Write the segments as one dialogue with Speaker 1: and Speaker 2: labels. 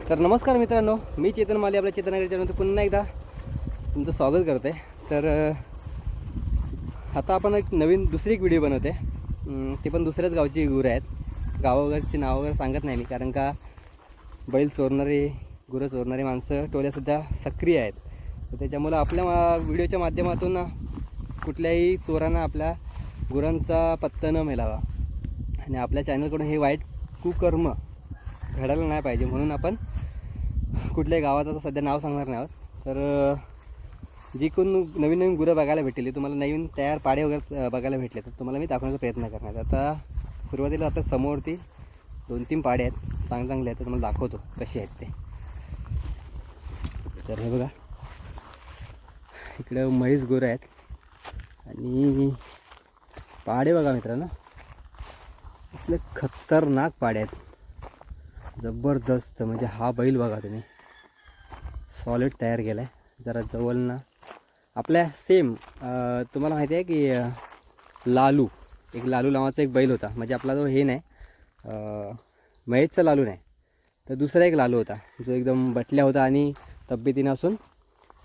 Speaker 1: तर नमस्कार मित्रांनो, मी चेतन माली आपल्या चेतन चॅनलमध्ये पुन्हा एकदा तुमचं स्वागत करते. तर आता आपण एक नवीन दुसरी एक व्हिडिओ बनवते. ती पण दुसऱ्याच गावची गुरं आहेत. गावावरची नाव वगैरे सांगत नाही मी, कारण का बैल चोरणारे गुरं चोरणारी माणसं टोल्यासुद्धा सक्रिय आहेत. तर त्याच्यामुळं आपल्या व्हिडिओच्या माध्यमातून कुठल्याही चोरांना आपल्या गुरांचा पत्ता न मिळावा आणि आपल्या चॅनलकडून हे वाईट कुकर्म घडायला नाही पाहिजे, म्हणून आपण कुठल्याही गावाचं आता सध्या नाव सांगणार नाही आहोत. तर जी कोण नवीन नवीन गुरं बघायला भेटलेली, तुम्हाला नवीन तयार पाडे वगैरे बघायला भेटले, तर तुम्हाला मी दाखवण्याचा प्रयत्न करणार. आता सुरुवातीला आता समोरती 2-3 पाडे आहेत, चांगले आहेत, तर तुम्हाला दाखवतो कसे आहेत ते. तर हे बघा, इकडं म्हैस गुरं आहेत आणि पाडे बघा मित्रांनो, असले खतरनाक पाडे आहेत, जबरदस्त. म्हणजे हा बैल बघा तुम्ही, सॉलिड तयार केला आहे. जरा जवळ ना आपल्या सेम तुम्हाला माहिती आहे की लालू, एक लालू नावाचा एक बैल होता. म्हणजे आपला जो हे नाही महेशचा लालू नाही, तर दुसरा एक लालू होता जो एकदम बटल्या होता आणि तब्येतीनं असून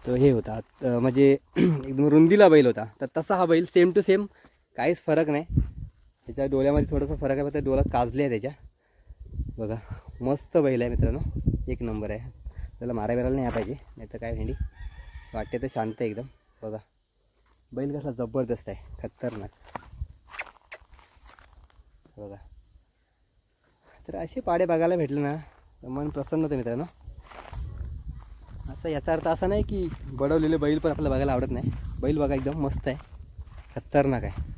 Speaker 1: तो हे होता, म्हणजे एकदम रुंदीला बैल होता. तर तसा हा बैल सेम टू सेम, काहीच फरक नाही. त्याच्या डोळ्यामध्ये थोडासा फरक आहे, पण त्या डोळ्यात काजले आहे त्याच्या. बघा, मस्त बैल आहे मित्रांनो, एक नंबर आहे. त्याला मारायला नाही पाहिजे, नाही तर काय भेंडी वाटते. तर शांत आहे एकदम. बघा बैल कसा जबरदस्त आहे, खतरनाक. बघा, तर असे पाडे बघायला भेटले ना तर मन प्रसन्न होतं मित्रांनो. असं याचा अर्थ असा नाही की बडवलेले बैल पण आपल्याला बघायला आवडत नाही. बैल बघा एकदम मस्त आहे, खतरनाक आहे.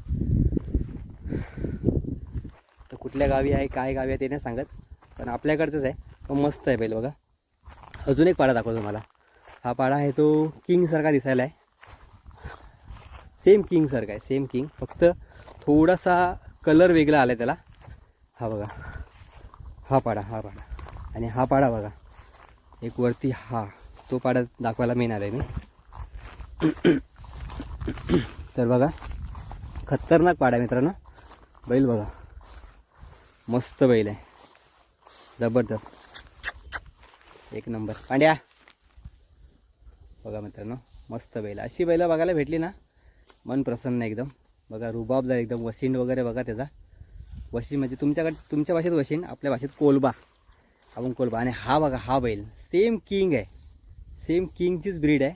Speaker 1: तर कुठल्या गावी आहे, काय गावी आहे ते नाही सांगत, पण आपल्याकडचंच आहे, पण मस्त आहे बैल. बघा, अजून एक पाडा दाखवतो मला. हा पाडा आहे तो किंगसारखा दिसायला आहे, सेम किंगसारखा आहे, सेम किंग, फक्त थोडासा कलर वेगळा आला आहे त्याला. हा बघा, हा पाडा आणि हा पाडा बघा, एक वरती हा, तो पाडा दाखवायला मेन आला आहे मी. तर बघा, खतरनाक पाडा आहे मित्रांनो. बैल बघा, मस्त बैल आहे, जबरदस्त, एक नंबर. पांड्या बघा मित्रांनो, मस्त बैल. अशी बैलं बघायला भेटली ना मन प्रसन्न एकदम. बघा, रुबाबदार एकदम, वशीण वगैरे बघा त्याचा. वशीण म्हणजे तुमच्या भाषेत वशीण, आपल्या भाषेत कोलबा, आपण कोलबा. आणि हा बघा, हा बैल सेम किंग आहे, सेम किंगचीच ब्रीड आहे,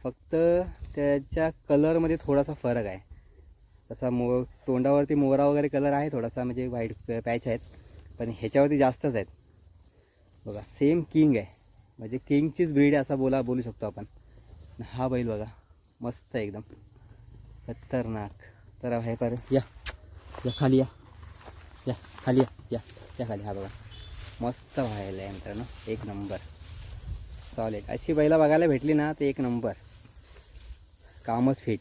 Speaker 1: फक्त त्याच्या कलरमध्ये थोडासा फरक आहे. तसा तोंडावरती मोहरा वगैरे कलर आहे थोडासा, म्हणजे व्हाईट पॅच आहेत, पण ह्याच्यावरती जास्तच आहेत. बघा, सेम किंग आहे, म्हणजे किंगचीच ब्रीड आहे असं बोलू शकतो आपण. हा बैल बघा, मस्त आहे एकदम, खतरनाक. तर हे पर या खाली, या खाली, या खाली. हा बघा, मस्त व्हायला आहे मित्रांनो, एक नंबर, सॉलिड. अशी बैला बघायला भेटली ना तर एक नंबर, कामच फिट.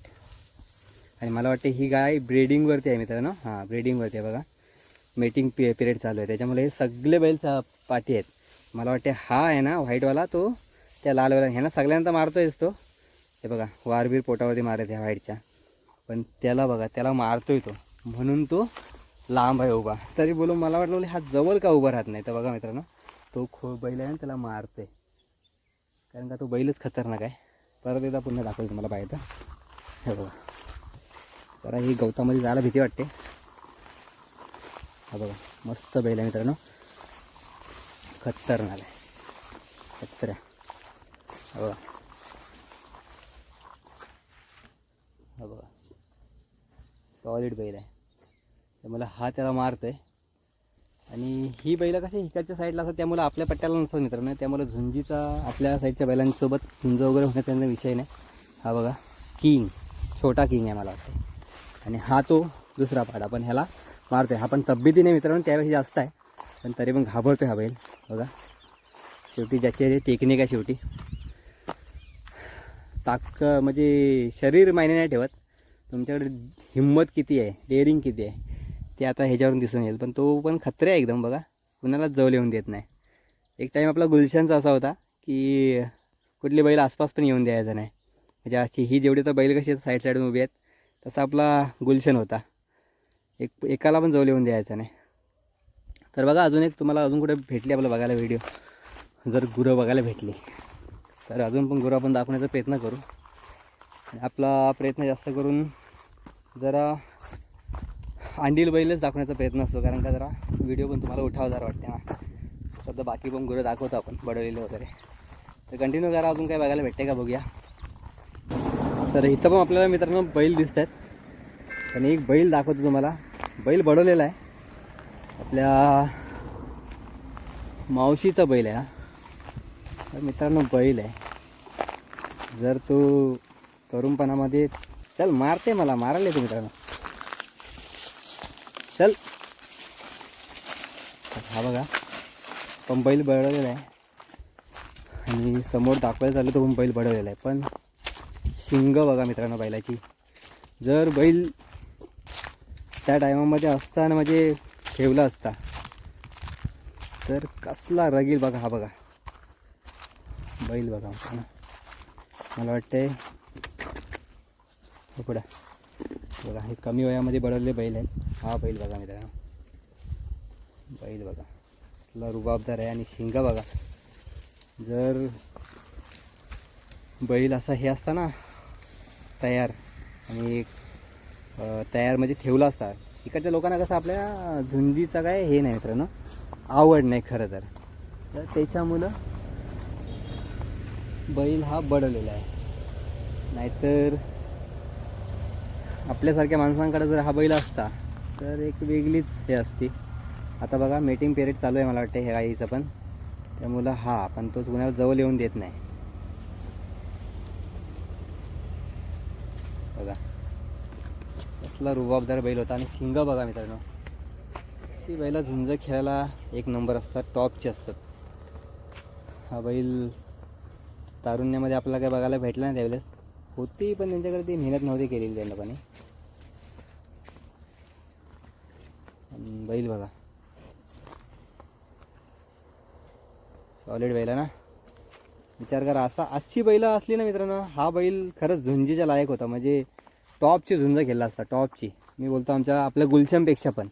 Speaker 1: आणि मला वाटते ही गाय ब्रीडिंगवरती आहे मित्रांनो. हां, ब्रीडिंगवरती आहे बघा, मेटिंग पिरियड चालू आहे, त्याच्यामुळे हे सगळे बैल पाठी आहेत. मला वाटते हा आहे ना व्हाईटवाला, तो त्या लालवाला, ह्यांना सगळ्यांना मारतोयच तो. हे बघा, वारबीर पोटावरती मारत ह्या व्हाईटच्या, पण त्याला बघा, त्याला मारतोय तो, म्हणून तो लांब आहे उभा. तरी बोलून मला वाटलं हा जवळ का उभा राहत नाही. तर बघा मित्रांनो, तो बैल आहे ना त्याला मारतोय, कारण का तो बैलच खतरनाक आहे. परत एकदा पुन्हा दाखवतो तुम्हाला पाहिजे तर. हे बघा, जरा ही गवतामध्ये जायला भीती वाटते. हा बघा, मस्त बैल आहे मित्रांनो, खतरनाक आहे, खतरा. हा बघा, हा बघा, सॉलिड बैल आहे. त्यामुळे हा त्याला मारतोय. आणि ही बैलं कशी इकडच्या साईडला असतात, त्यामुळे आपल्या पट्ट्याला नसतात मित्रांनो, त्यामुळे झुंजीचा आपल्या साईडच्या बैलांसोबत झुंज वगैरे होण्याचा विषय नाही. हा बघा, किंग, छोटा किंग आहे मला वाटते. आणि हा तो दुसरा पाडा, पण ह्याला मारतोय. हा पण तब्येतीने मित्रांनो त्यावेळी जास्त आहे, पण तरी पण घाबरतोय हा बैल. बघा, शेवटी ज्याची टेक्निक आहे, शेवटी म्हणजे शरीर मायने नाही ठेवत, तुमच्याकडे हिंमत किती आहे, डेअरिंग किती आहे ते आता ह्याच्यावरून दिसून येईल. पण तो पण खत्रे आहे एकदम. बघा, कुणालाच जवळ येऊन देत नाही. एक टाईम आपला गुलशनचा असा होता की कुठली बैल आसपास पण येऊन द्यायचा नाही. म्हणजे अशी ही जेवढी तर बैल कशी साईडून उभी आहेत, तसा आपला गुलशन होता, एकाला पण जवळ येऊन द्यायचा नाही. तर बघा, अजून एक तुम्हाला अजून कुठे भेटली आपल्याला बघायला व्हिडिओ. जर गुरं बघायला भेटली तर अजून पण गुरं आपण दाखवण्याचा प्रयत्न करू. आणि आपला प्रयत्न जास्त करून जरा अंडील बैलच दाखवण्याचा प्रयत्न असतो, कारण का जरा व्हिडिओ पण तुम्हाला उठावदार वाटते ना. सध्या बाकी पण गुरं दाखवतो आपण बडवलेले वगैरे. तर कंटिन्यू करा, अजून काय बघायला भेटते का बघूया. तर इथं पण आपल्याला मित्रांनो बैल दिसत आहेत. आणि एक बैल दाखवतो तुम्हाला. बैल बडवलेला आहे, आपल्या मावशीचा बैल आहे हा. तर मित्रांनो बैल आहे. जर तो तरुणपणामध्ये चल मारते, मला मारायला येतो मित्रांनो. चल हा बघा, पण बैल बडवलेला आहे. आणि समोर दाखवायला चाललं तो पण बैल बडवलेला आहे. पण शिंग बघा मित्रांनो बैलाची. जर बैल त्या टायमामध्ये असताना म्हणजे ठेवला असता तर कसला रगील बघा. हा बघा बैल बघा मित्रांनो. मला वाटते पुढा बघा, हे कमी वयामध्ये बडवलेले बैल आहेत. हा बैल बघा मित्रांनो, बैल बघा कसला रुबाबदार आहे. आणि शिंगा बघा. जर बैल असा हे असता ना तयार, आणि तयार म्हणजे ठेवला असता. इकडच्या लोकांना कसं आपल्या झुंजीचा काय हे नाही मित्रांनो, आवड नाही खरं तर. तर त्याच्यामुळं बैल हा बडवलेला आहे. नाहीतर आपल्यासारख्या माणसांकडे जर हा बैल असता तर एक वेगळीच हे असती. आता बघा मेटिंग पिरियड चालू आहे मला वाटतं ह्या गाईचं पण, त्यामुळं हा पण तो कुणाला जवळ येऊन देत नाही. बघा कसला रुबाबदार बैल होता. आणि शिंग बघा मित्रांनो, अशी बैला झुंज खेळायला एक नंबर असतात, टॉपचे असतात. हा बैल तारुण्यामध्ये आपल्याला काय बघायला भेटला नाही त्यावेळेस होती, पण त्यांच्याकडे ती मेहनत नव्हती केलेली त्यांना पण. बैल बघा सॉलिड बैल आहे ना. विचार करा, अशी बैल असली ना मित्रांनो, हा बैल खरंच झुंजीच्या लायक होता. म्हणजे टॉपची झुंज खेळला असता, टॉपची. मी बोलतो आपल्या गुलशनपेक्षा पण.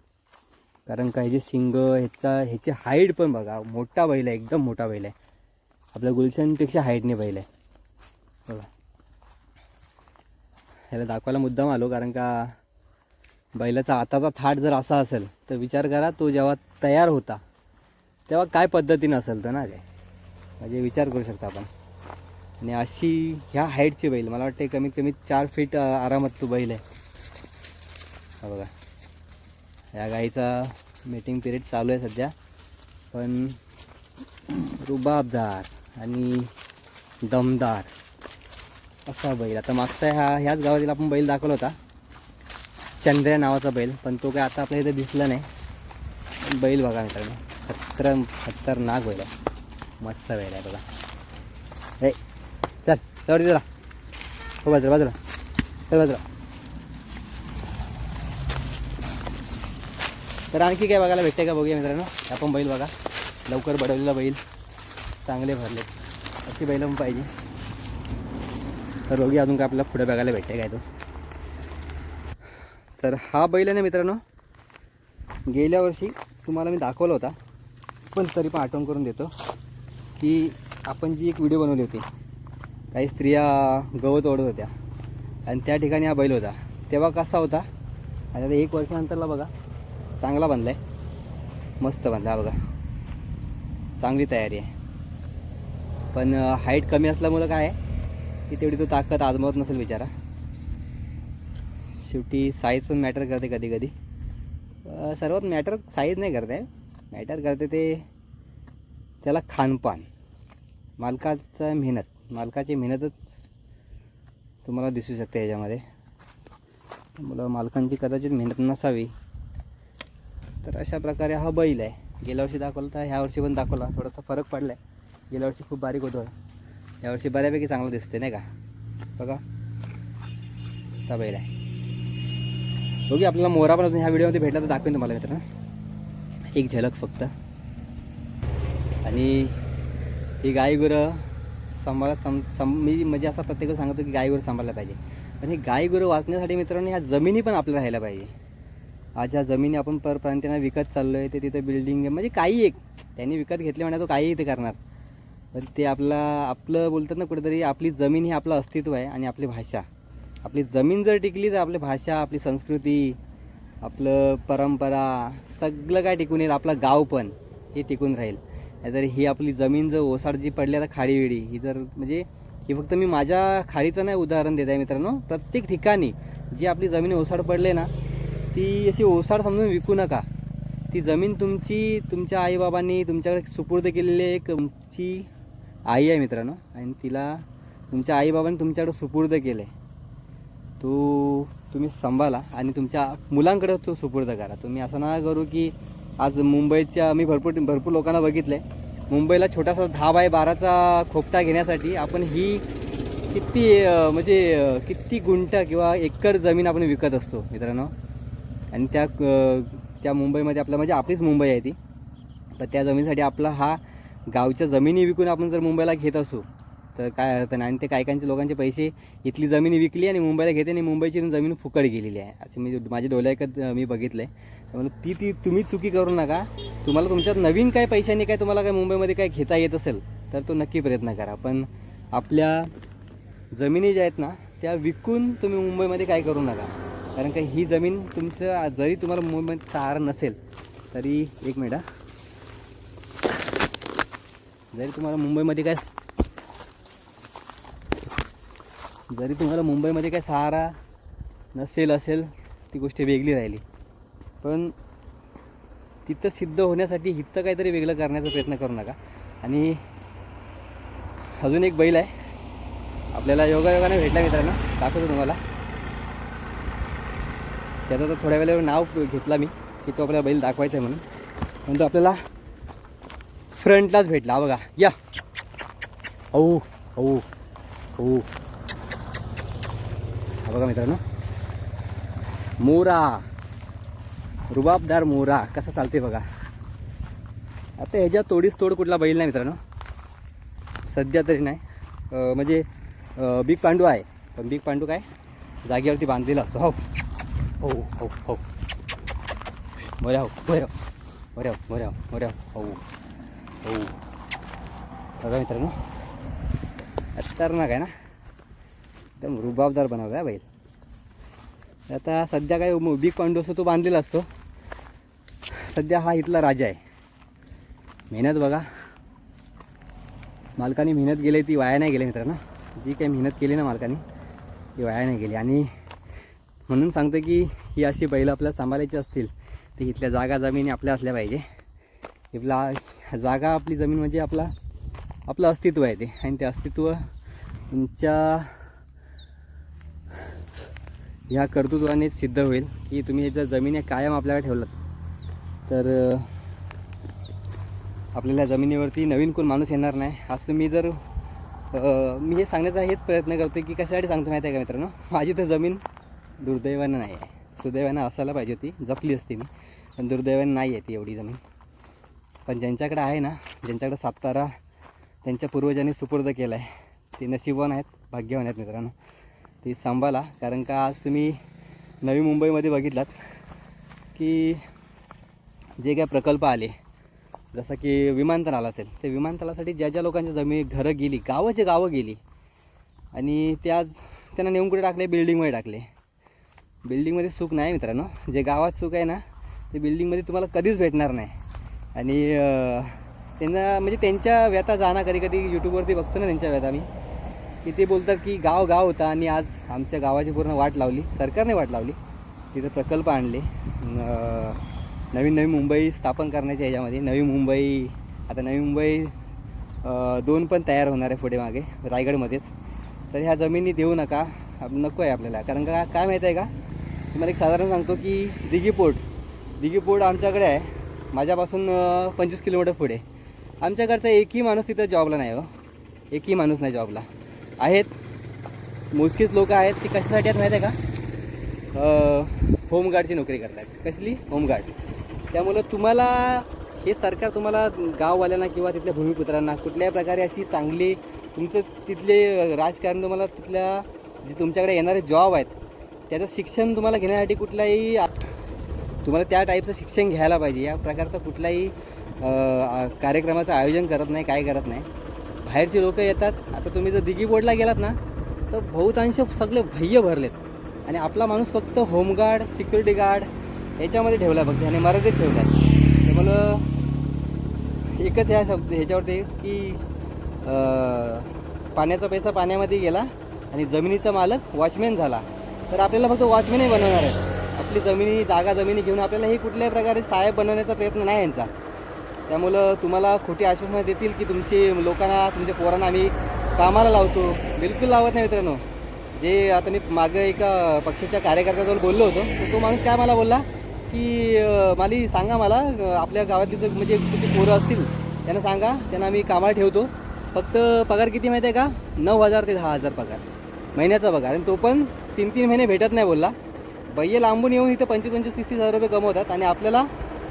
Speaker 1: कारण का ह्याचे शिंग, ह्याची हाईट पण बघा. मोठा बैल आहे, एकदम मोठा बैल आहे. आपल्या गुलशनपेक्षा हाईटने बैल आहे बघा. ह्याला दाखवायला मुद्दाम आलो, कारण का बैलाचा आताचा थाट जर असा असेल तर विचार करा तो जेव्हा तयार होता तेव्हा काय पद्धतीनं असेल तर ना काय, म्हणजे विचार करू शकता आपण. आणि अशी ह्या हाईटची बैल मला वाटते कमीत कमी 4 फीट आरामात तो बैल आहे. हा बघा, या गाईचा मीटिंग पिरियड चालू आहे सध्या. पण रुबाबदार आणि दमदार असा बैल. आता मागचा ह्याच गावातील आपण बैल दाखवला होता, चंद्र्या नावाचा बैल, पण तो काय आता आपल्या इथे दिसला नाही. बैल बघा मित्रांनो, खतरनाक बैल आहे, मस्त बैल आहे बघा. हे चल चढ जरा, हो बाजूला बाजूला, चल बाजूला. तर आणखी काय बघायला भेटते का बघूया मित्रांनो. आपण बैल बघा, लवकर बडवलेला बैल, चांगले भरले, अशी बैल पण पाहिजे. तर बघूया अजून काय आपल्याला पुढे बघायला भेटते काय तो. तर हा बैल आहे ना मित्रांनो, गेल्या वर्षी तुम्हाला मी दाखवला होता, पण तरी पण आठवण करून देतो की आपण जी एक व्हिडिओ बनवली होती, काही स्त्रिया गवत ओढत होत्या आणि त्या ठिकाणी हा बैल होता. तेव्हा कसा होता आणि आता 1 वर्षानंतरला बघा चांगला बांधला आहे, मस्त बांधला बघा, चांगली तयारी आहे. पण हाईट कमी असल्यामुळं काय आहे की तेवढी तो ताकद आजमावत नसेल बिचारा. शेवटी साईज पण मॅटर करते कधी कधी. सर्वात मॅटर साईज नाही करते, मॅटर करते ते त्याला खानपान, मालकाचा मेहनत. मालकाची मेहनतच तुम्हाला दिसू शकते याच्यामध्ये. त्यामुळं मालकांची कदाचित मेहनत नसावी. तर अशा प्रकारे हा बैल आहे. गेल्या वर्षी दाखवला तर ह्या वर्षी पण दाखवला, थोडासा फरक पडला आहे. गेल्या वर्षी खूप बारीक होतो, यावर्षी बऱ्यापैकी चांगलं दिसते नाही का. बघा असा बैल आहे. बघू आपल्याला मोरा पण अजून ह्या व्हिडिओमध्ये भेटला तर दाखवेन तुम्हाला मित्रांनो, एक झलक फक्त. आणि ही गाई गुरं मी म्हणजे असा प्रत्येक सांगतो की गाई गुरं सांभाळलं पाहिजे. पण ही गाई गुरं वाचण्यासाठी मित्रांनो ह्या जमिनी पण आपल्याला राहायला पाहिजे. आज ह्या जमिनी आपण परप्रांतीयांना विकत चाललो आहे, ते तिथं बिल्डिंग म्हणजे काही एक त्यांनी विकत घेतले म्हणा तो काही इथे करणार. तर ते आपलं बोलतात ना कुठेतरी, आपली जमीन ही आपलं अस्तित्व आहे आणि आपली भाषा. आपली जमीन जर टिकली तर आपली भाषा, आपली संस्कृती, आपलं परंपरा सगळं काय टिकून येईल. आपलं गाव पण हे टिकून राहील. नाहीतर ही आपली जमीन जर ओसाड जी पडली आता खाडीविडी, ही जर म्हणजे ही फक्त मी माझ्या खाडीचं नाही उदाहरण देत आहे मित्रांनो, प्रत्येक ठिकाणी जी आपली जमीन ओसाड पडले ना, ती अशी ओसाड समजून विकू नका. ती जमीन तुमची, तुमच्या आईबाबांनी तुमच्याकडे सुपूर्द केलेली एक तुमची आई आहे मित्रांनो, आणि तिला तुमच्या आईबाबांनी तुमच्याकडे सुपूर्द केलं आहे. तुम्ही सांभाळा आणि तुमच्या मुलांकडे तो सुपूर्द करा. तुम्ही असं ना करू की आज मुंबईच्या, मी भरपूर लोकांना बघितलं आहे, मुंबईला छोटासा 10x12चा खोपटा घेण्यासाठी आपण ही किती म्हणजे किती गुंठ किंवा एकर जमीन आपण विकत असतो मित्रांनो. आणि त्या मुंबईमध्ये आपलं म्हणजे आपलीच मुंबई आहे ती, तर त्या जमिनीसाठी आपला हा गावच्या जमिनी विकून आपण जर मुंबईला घेत असू तर काय अर्थ नाही. आणि ते काहीकांचे लोकांचे पैसे इथली जमीन विकली आणि मुंबईला घेते आणि मुंबईची जमीन फुकट गेलेली आहे, असे मी माझ्या डोळ्यात मी बघितलं आहे. त्यामुळे ती तुम्ही चुकी करू नका. तुम्हाला तुमच्यात नवीन काय पैशांनी काय तुम्हाला काय मुंबईमध्ये काय घेता येत असेल तर तो नक्की प्रयत्न करा. पण आपल्या जमिनी ज्या आहेत ना त्या विकून तुम्ही मुंबईमध्ये काय करू नका. कारण का ही जमीन तुमचं, जरी तुम्हाला मुंबईमध्ये सहारा नसेल तरी, एक मिनिट, जरी तुम्हाला मुंबईमध्ये काय सहारा असेल ती गोष्ट वेगळी राहिली. पण तिथं सिद्ध होण्यासाठी इथं काहीतरी वेगळं करण्याचा प्रयत्न करू नका. आणि अजून एक बैल आहे आपल्याला योगायोगाने भेटला मित्रांनो, दाखवतो तुम्हाला. त्याचं तर थोड्या वेळेवर नाव घेतला मी की तो आपल्याला बैल दाखवायचा आहे म्हणून, पण तो आपल्याला फ्रंटलाच भेटला. बघा, या हो हो हो, बघा मित्रांनो, मोरा, रुबाबदार मोरा कसा चालते बघा. आता ह्याच्या तोडीस तोड कुठला बैल नाही मित्रांनो, सध्या तरी नाही. म्हणजे बिग पांडू आहे, पण बिग पांडू काय जागेवरती बांधलेला असतो. हो हो हो हो, मोऱ्या हो, मोऱ्या मोऱ्या मोऱ्या मोऱ्या हो हो, बघा मित्रांनो, खतरनाक आहे ना, एकदम रुबाबदार बनवला आहे बैल. आता सध्या काय बिग पांडू असतो तो बांधलेला असतो. सध्या हा इथला राजा आहे. मेहनत बघा, मालकाने मेहनत केली ती वाया नाही गेली मित्रांनो. जी काही मेहनत केली ना मालकाने ती वाया नाही गेली. आणि म्हणून सांगतो की ही अशी बैलं आपल्याला सांभाळायची असतील तर इथल्या जागा जमिनी आपल्या असल्या पाहिजे. आपला जागा, आपली जमीन म्हणजे आपलं अस्तित्व आहे ते. आणि ते अस्तित्व तुमच्या ह्या कर्तृत्वाने सिद्ध होईल की तुम्ही जर जमिनी कायम आपल्याला ठेवलात तर आपल्याला जमिनीवरती नवीन कोण माणूस येणार नाही. आज तुम्ही जर मी हे सांगण्याचा हेच प्रयत्न करतो की कशासाठी सांगतो माहिती आहे का मित्रांनो, माझी तर जमीन दुर्दैवानं नाही आहे, सुदैवानं असायला पाहिजे होती, जपली असती मी, पण दुर्दैवानं नाही आहे ती एवढी जमीन. पण ज्यांच्याकडे आहे ना, ज्यांच्याकडे सातबारा त्यांच्या पूर्वजांनी सुपूर्द केला आहे, ते नशीबवान आहेत, भाग्यवान आहेत मित्रांनो. ती सांभाळा. कारण का आज तुम्ही नवी मुंबईमध्ये बघितलात की जे काय प्रकल्प आले, जसं की विमानतळ असेल, ते विमानतळासाठी ज्या लोकांच्या जमीन, घरं गेली, गावं गेली, आणि त्यांना नेऊन कुठे टाकले, बिल्डिंगमध्ये टाकले. बिल्डिंगमध्ये सुख नाही मित्रांनो. जे गावात सुख आहे ना ते बिल्डिंगमध्ये तुम्हाला कधीच भेटणार नाही. आणि त्यांना म्हणजे त्यांच्या व्यथा जाणं, कधी यूट्यूबवरती बघतो ना त्यांच्या व्यथा मी, की ते बोलतात की गाव होता आणि आज आमच्या गावाची पूर्ण वाट लावली, सरकारने वाट लावली, तिथं प्रकल्प आणले, नवीन मुंबई स्थापन करण्याच्या ह्याच्यामध्ये. नवी मुंबई 2 पण तयार होणार आहे पुढे मागे रायगडमध्येच. तर ह्या जमिनी देऊ नका, नको आहे आपल्याला. कारण का काय माहीत आहे का, तुम्हाला एक साधारण सांगतो की दिघी पोर्ट आमच्याकडे आहे, माझ्यापासून 25 किलोमीटर पुढे. आमच्याकडचा एकही माणूस तिथं जॉबला नाही हो, एकही माणूस नाही जॉबला. आहेत मोजकीच लोक आहेत, ती कशासाठी आहेत माहीत आहे का, होमगार्डची नोकरी करतात. कसली? होमगार्ड. त्यामुळं तुम्हाला हे सरकार तुम्हाला गाववाल्यांना किंवा तिथल्या भूमिपुत्रांना कुठल्याही प्रकारे अशी चांगली, तुमचं तिथले राजकारण, तुम्हाला तिथल्या जे तुमच्याकडे येणारे जॉब आहेत त्याचं शिक्षण तुम्हाला घेण्यासाठी कुठलाही, तुम्हाला त्या टाईपचं शिक्षण घ्यायला पाहिजे. या प्रकारचा कुठलाही कार्यक्रमाचं आयोजन करत नाही, काय करत नाही. बाहेरचे लोक येतात. आता तुम्ही जर दिघी बोर्डला गेलात ना तर बहुतांश सगळे बाह्य भरलेत आणि आपला माणूस फक्त होमगार्ड सिक्युरिटी गार्ड याच्यामध्ये ठेवला आहे फक्त आणि मर्यादित ठेवला आहे. त्यामुळं एकच ह्याच्यावरती की पाण्याचा पैसा पाण्यामध्ये गेला आणि जमिनीचा मालक वॉचमॅन झाला. तर आपल्याला फक्त वॉचमॅनही बनवणार आहे. आपली जमिनी घेऊन आपल्याला हे कुठल्याही प्रकारे साहेब बनवण्याचा प्रयत्न नाही यांचा. त्यामुळं तुम्हाला खोटी आश्वासनं देतील की तुमचे लोकांना तुमच्या पोरांना आम्ही कामाला लावतो. बिलकुल लावत नाही मित्रांनो. जे आता मी मागं एका पक्षाच्या कार्यकर्त्याजवळ बोललो होतो तर तो माणूस काय मला बोलला की सांगा मला आपल्या गावातली जर म्हणजे किती पोरं असतील त्यांना सांगा, त्यांना आम्ही कामाला ठेवतो. फक्त पगार किती माहिती आहे का? 9,000 ते 10,000 पगार महिन्याचा पगार. आणि तो पण 3-3 महिने भेटत नाही बोलला. बाह्य लांबून येऊन इथं 25-25-30 हजार रुपये कमवतात आणि आपल्याला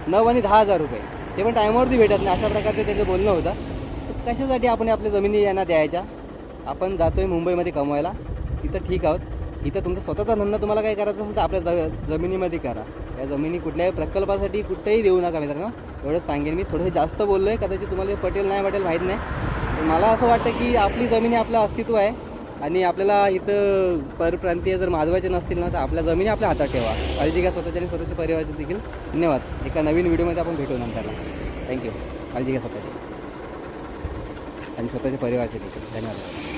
Speaker 1: 9 आणि 10,000 रुपये ते पण टायमावरती भेटत नाही. अशा प्रकारचं त्याचं बोलणं होतं. तर कशासाठी आपण आपल्या जमिनी यांना द्यायच्या? आपण जातो आहे मुंबईमध्ये कमवायला, तिथं ठीक आहोत. इथं तुमचा स्वतःचा धंदा तुम्हाला काय करायचं असेल तर आपल्या जमिनीमध्ये करा. या जमिनी कुठल्याही प्रकल्पासाठी कुठेही देऊ नका मित्रांनो. एवढंच सांगेन मी. थोडंसं जास्त बोललो आहे, कदाचित तुम्हाला पटेल नाही माहीत नाही. पण मला असं वाटतं की आपली जमिनी आपलं अस्तित्व आहे आणि आपल्याला इथं परप्रांतीय जर माजवायचे नसतील ना तर आपल्या जमिनी आपल्या हातात ठेवा. काळजी घ्या स्वतःच्या आणि स्वतःच्या परिवाराची देखील. धन्यवाद. एका नवीन व्हिडिओमध्ये आपण भेटू नंतरला. थँक्यू. काळजी घ्या स्वतःची आणि स्वतःच्या परिवाराची देखील. धन्यवाद.